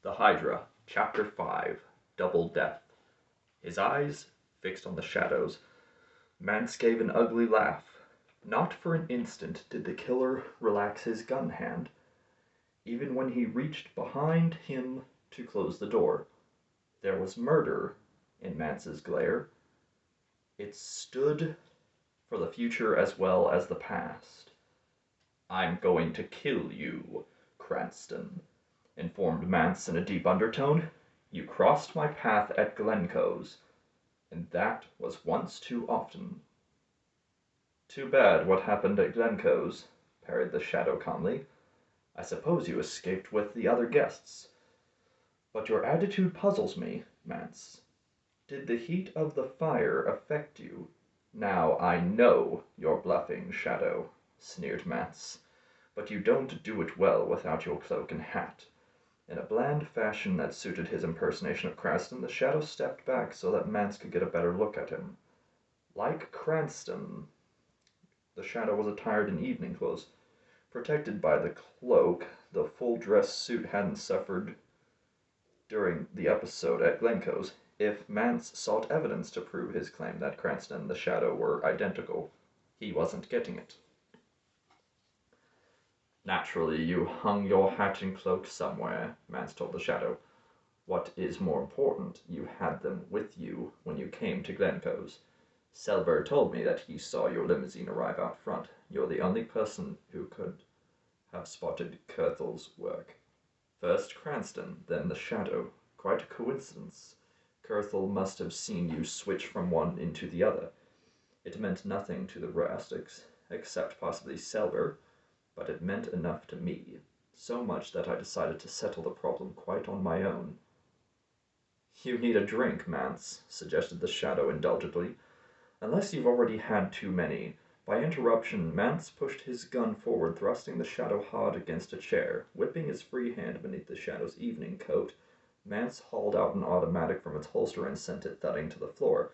The Hydra, Chapter 5, Double Death. His eyes fixed on the shadows, Mance gave an ugly laugh. Not for an instant did the killer relax his gun hand, even when he reached behind him to close the door. There was murder in Mance's glare. It stood for the future as well as the past. "I'm going to kill you, Cranston," informed Mance in a deep undertone. "You crossed my path at Glencoe's, and that was once too often." "Too bad what happened at Glencoe's," parried the shadow calmly. "I suppose you escaped with the other guests. But your attitude puzzles me, Mance. Did the heat of the fire affect you?" "Now I know you're bluffing, Shadow," sneered Mance, "but you don't do it well without your cloak and hat." In a bland fashion that suited his impersonation of Cranston, the Shadow stepped back so that Mance could get a better look at him. Like Cranston, the Shadow was attired in evening clothes. Protected by the cloak, the full-dress suit hadn't suffered during the episode at Glencoe's. If Mance sought evidence to prove his claim that Cranston and the Shadow were identical, he wasn't getting it. "Naturally, you hung your hat and cloak somewhere," Mance told the Shadow. "What is more important, you had them with you when you came to Glencoe's. Selver told me that he saw your limousine arrive out front. You're the only person who could have spotted Kurthel's work. First Cranston, then the Shadow. Quite a coincidence. Kurthel must have seen you switch from one into the other. It meant nothing to the rest, except possibly Selver, but it meant enough to me. So much that I decided to settle the problem quite on my own." "You need a drink, Mance," suggested the Shadow indulgently. "Unless you've already had too many." By interruption, Mance pushed his gun forward, thrusting the Shadow hard against a chair. Whipping his free hand beneath the Shadow's evening coat, Mance hauled out an automatic from its holster and sent it thudding to the floor.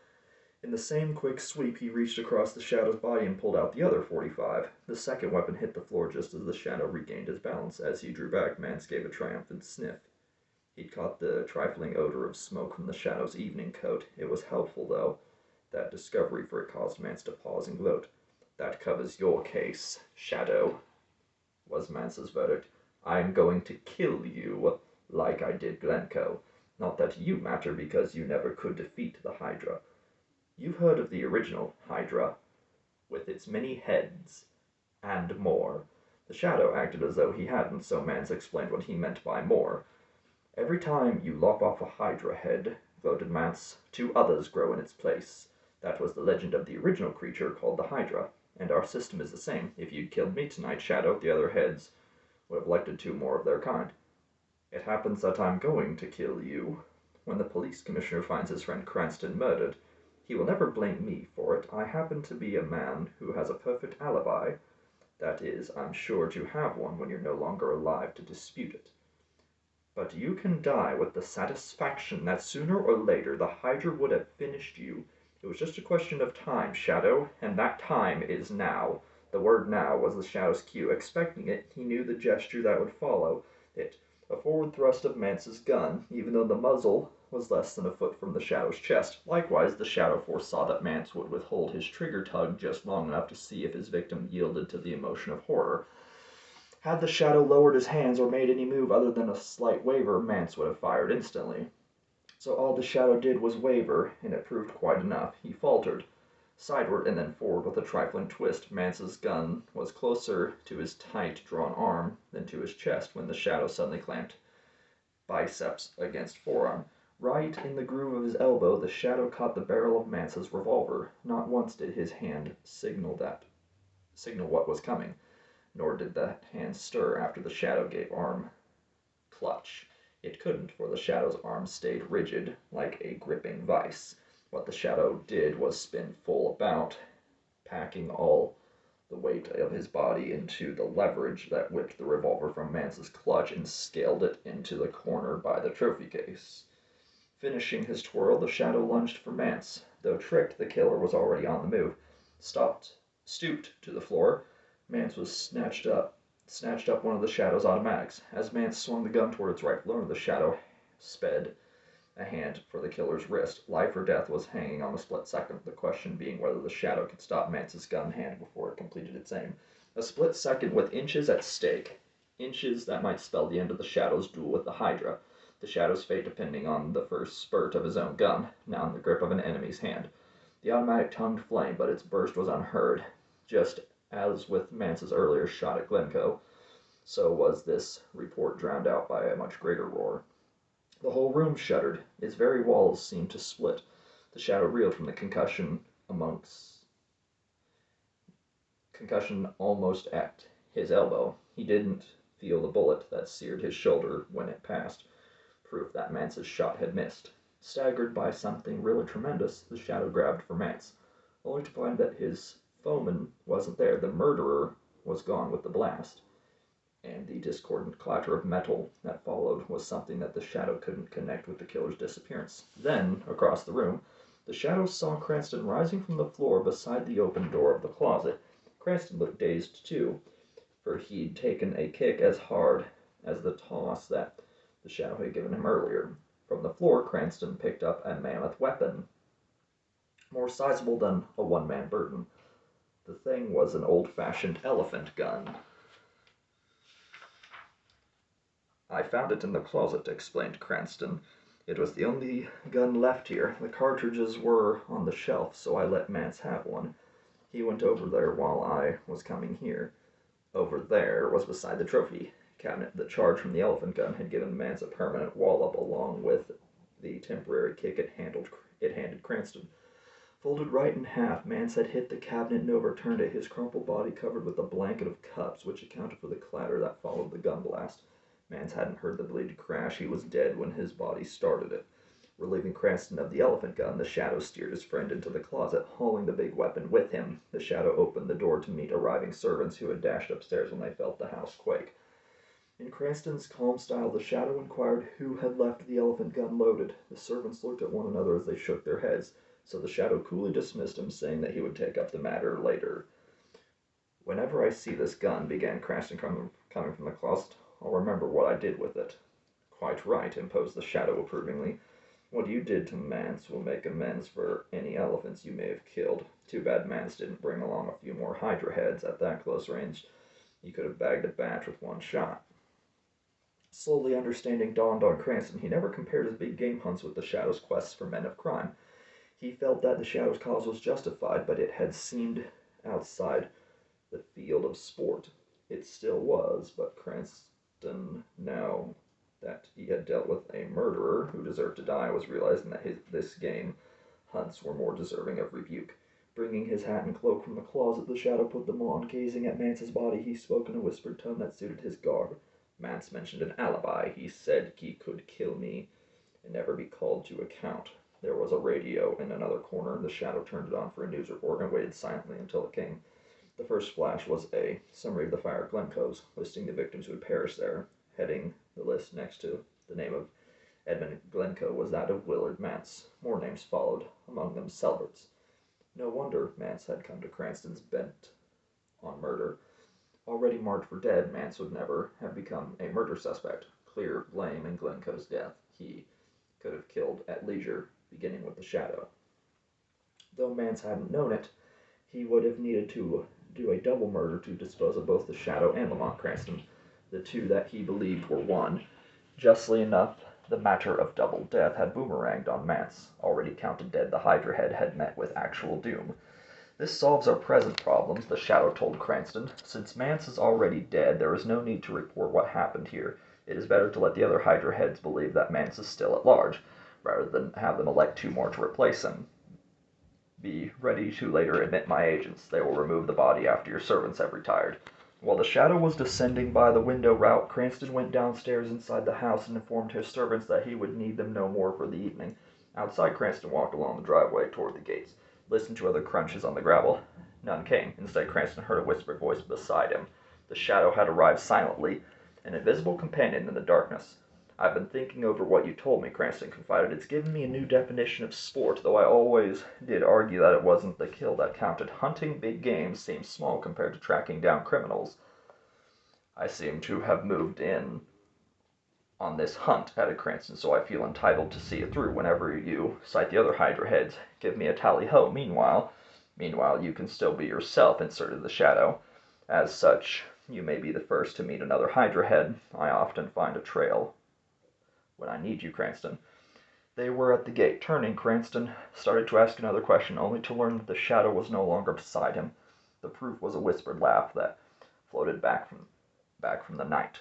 In the same quick sweep, he reached across the Shadow's body and pulled out the other .45. The second weapon hit the floor just as the Shadow regained his balance. As he drew back, Mance gave a triumphant sniff. He'd caught the trifling odor of smoke from the Shadow's evening coat. It was helpful, though, that discovery, for it caused Mance to pause and gloat. "That covers your case, Shadow," was Mance's verdict. "I'm going to kill you, like I did Glencoe. Not that you matter, because you never could defeat the Hydra. You've heard of the original Hydra, with its many heads, and more." The Shadow acted as though he hadn't, so Mance explained what he meant by more. "Every time you lop off a Hydra head," gloated Mance, "two others grow in its place. That was the legend of the original creature called the Hydra, and our system is the same. If you'd killed me tonight, Shadow, the other heads would have elected two more of their kind. It happens that I'm going to kill you. When the police commissioner finds his friend Cranston murdered, he will never blame me for it. I happen to be a man who has a perfect alibi. That is, I'm sure to have one when you're no longer alive to dispute it. But you can die with the satisfaction that sooner or later the Hydra would have finished you. It was just a question of time, Shadow, and that time is now." The word "now" was the Shadow's cue. Expecting it, he knew the gesture that would follow it. A forward thrust of Mance's gun, even though the muzzle was less than a foot from the Shadow's chest. Likewise, the Shadow foresaw that Mance would withhold his trigger tug just long enough to see if his victim yielded to the emotion of horror. Had the Shadow lowered his hands or made any move other than a slight waver, Mance would have fired instantly. So all the Shadow did was waver, and it proved quite enough. He faltered, sideward and then forward with a trifling twist. Mance's gun was closer to his tight-drawn arm than to his chest when the Shadow suddenly clamped biceps against forearm. Right in the groove of his elbow, the Shadow caught the barrel of Mance's revolver. Not once did his hand signal what was coming, nor did that hand stir after the Shadow gave arm clutch. It couldn't, for the Shadow's arm stayed rigid, like a gripping vice. What the Shadow did was spin full about, packing all the weight of his body into the leverage that whipped the revolver from Mance's clutch and scaled it into the corner by the trophy case. Finishing his twirl, the Shadow lunged for Mance. Though tricked, the killer was already on the move. Stooped to the floor. Mance was snatched up snatched up one of the Shadow's automatics. As Mance swung the gun toward its rightful owner, the Shadow sped a hand for the killer's wrist. Life or death was hanging on the split second, the question being whether the Shadow could stop Mance's gun hand before it completed its aim. A split second with inches at stake. Inches that might spell the end of the Shadow's duel with the Hydra. The Shadow's fate depending on the first spurt of his own gun, now in the grip of an enemy's hand. The automatic tongued flame, but its burst was unheard. Just as with Mance's earlier shot at Glencoe, so was this report drowned out by a much greater roar. The whole room shuddered. Its very walls seemed to split. The Shadow reeled from the concussion almost at his elbow. He didn't feel the bullet that seared his shoulder when it passed, proof that Mance's shot had missed. Staggered by something really tremendous, the Shadow grabbed for Mance, only to find that his foeman wasn't there. The murderer was gone with the blast, and the discordant clatter of metal that followed was something that the Shadow couldn't connect with the killer's disappearance. Then, across the room, the Shadow saw Cranston rising from the floor beside the open door of the closet. Cranston looked dazed too, for he'd taken a kick as hard as the toss that the Shadow had given him earlier. From the floor, Cranston picked up a mammoth weapon, more sizable than a one-man burden. The thing was an old-fashioned elephant gun. "I found it in the closet," explained Cranston. "It was the only gun left here. The cartridges were on the shelf, so I let Mance have one. He went over there while I was coming here." Over there was beside the trophy cabinet. The charge from the elephant gun had given Mance a permanent wallop along with the temporary kick it handed Cranston. Folded right in half, Mance had hit the cabinet and overturned it, his crumpled body covered with a blanket of cups, which accounted for the clatter that followed the gun blast. Mance hadn't heard the blade crash. He was dead when his body started it. Relieving Cranston of the elephant gun, the Shadow steered his friend into the closet, hauling the big weapon with him. The Shadow opened the door to meet arriving servants who had dashed upstairs when they felt the house quake. In Cranston's calm style, the Shadow inquired who had left the elephant gun loaded. The servants looked at one another as they shook their heads, so the Shadow coolly dismissed him, saying that he would take up the matter later. "Whenever I see this gun," began Cranston coming from the closet, "I'll remember what I did with it." "Quite right," imposed the Shadow approvingly. "What you did to Mance will make amends for any elephants you may have killed. Too bad Mance didn't bring along a few more Hydra heads. At that close range, you could have bagged a batch with one shot." Slowly understanding dawned on Cranston. He never compared his big game hunts with the Shadow's quests for men of crime. He felt that the Shadow's cause was justified, but it had seemed outside the field of sport. It still was, but Cranston, now that he had dealt with a murderer who deserved to die, was realizing that this game hunts were more deserving of rebuke. Bringing his hat and cloak from the closet, the Shadow put them on. Gazing at Mance's body, he spoke in a whispered tone that suited his garb. "Mance mentioned an alibi. He said he could kill me and never be called to account." There was a radio in another corner, and the Shadow turned it on for a news report and waited silently until it came. The first flash was a summary of the fire at Glencoe's, listing the victims who had perished there. Heading the list next to the name of Edmund Glencoe was that of Willard Mance. More names followed, among them Selbert's. No wonder Mance had come to Cranston's bent on murder. Already marked for dead, Mance would never have become a murder suspect. Clear blame in Glencoe's death. He could have killed at leisure, beginning with the Shadow. Though Mance hadn't known it, he would have needed to do a double murder to dispose of both the Shadow and Lamont Cranston, the two that he believed were one. Justly enough, the matter of double death had boomeranged on Mance. Already counted dead, the Hydra head had met with actual doom. "This solves our present problems," the Shadow told Cranston. "Since Mance is already dead, there is no need to report what happened here. It is better to let the other Hydra heads believe that Mance is still at large, rather than have them elect two more to replace him. Be ready to later admit my agents. They will remove the body after your servants have retired." While the Shadow was descending by the window route, Cranston went downstairs inside the house and informed his servants that he would need them no more for the evening. Outside, Cranston walked along the driveway toward the gates, listened to other crunches on the gravel. None came. Instead, Cranston heard a whispered voice beside him. The Shadow had arrived silently, an invisible companion in the darkness. "I've been thinking over what you told me," Cranston confided. "It's given me a new definition of sport, though I always did argue that it wasn't the kill that counted. Hunting big game seems small compared to tracking down criminals." I seem to have moved in on this hunt, added Cranston, so I feel entitled to see it through whenever you cite the other Hydra heads. Give me a tally-ho. Meanwhile, you can still be yourself, inserted the Shadow. As such, you may be the first to meet another Hydra head. I often find a trail when I need you, Cranston. They were at the gate. Turning, Cranston started to ask another question, only to learn that the Shadow was no longer beside him. The proof was a whispered laugh that floated back from the night.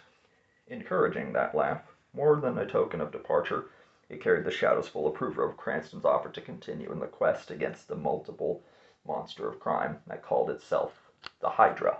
Encouraging, that laugh. More than a token of departure, it carried the Shadow's full approval of Cranston's offer to continue in the quest against the multiple monster of crime that called itself the Hydra.